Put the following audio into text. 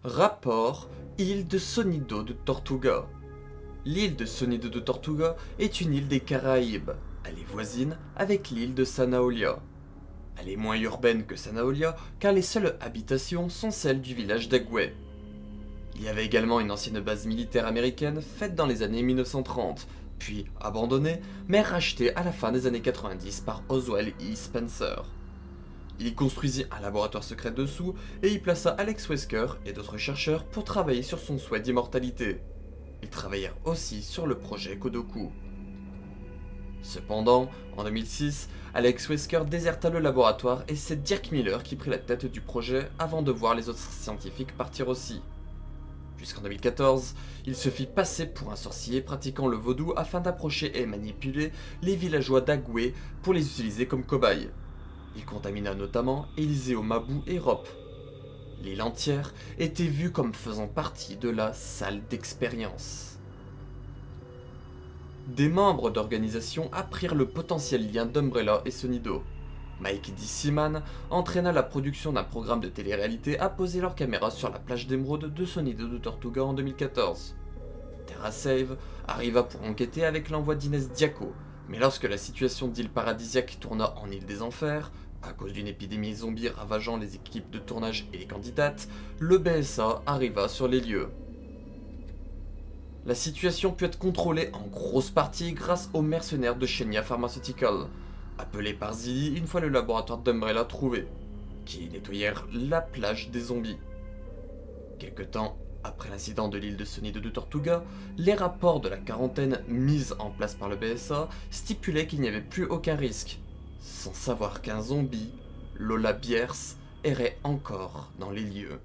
Rapport île de Sonido de Tortuga. L'île de Sonido de Tortuga est une île des Caraïbes. Elle est voisine avec l'île de Sanaolia. Elle est moins urbaine que Sanaolia car les seules habitations sont celles du village d'Agüey. Il y avait également une ancienne base militaire américaine faite dans les années 1930, puis abandonnée, mais rachetée à la fin des années 90 par Oswald E. Spencer. Il y construisit un laboratoire secret dessous et y plaça Alex Wesker et d'autres chercheurs pour travailler sur son souhait d'immortalité. Ils travaillèrent aussi sur le projet Kodoku. Cependant, en 2006, Alex Wesker déserta le laboratoire et c'est Dirk Miller qui prit la tête du projet avant de voir les autres scientifiques partir aussi. Jusqu'en 2014, il se fit passer pour un sorcier pratiquant le vaudou afin d'approcher et manipuler les villageois d'Agüey pour les utiliser comme cobayes. Il contamina notamment Eliseo Mabou et Rop. L'île entière était vue comme faisant partie de la salle d'expérience. Des membres d'organisation apprirent le potentiel lien d'Umbrella et Sonido. Mike D. Seaman entraîna la production d'un programme de télé-réalité à poser leur caméra sur la plage d'émeraude de Sonido de Tortuga en 2014. TerraSave arriva pour enquêter avec l'envoi d'Inès Diaco, mais lorsque la situation d'île paradisiaque tourna en île des enfers, à cause d'une épidémie zombie ravageant les équipes de tournage et les candidates, le BSA arriva sur les lieux. La situation put être contrôlée en grosse partie grâce aux mercenaires de Shenya Pharmaceutical, appelés par Zilly une fois le laboratoire d'Umbrella trouvé, qui nettoyèrent la plage des zombies. Quelque temps après l'incident de l'île de Sonido de Tortuga, les rapports de la quarantaine mise en place par le BSA stipulaient qu'il n'y avait plus aucun risque, sans savoir qu'un zombie, Lola Bierce, errait encore dans les lieux.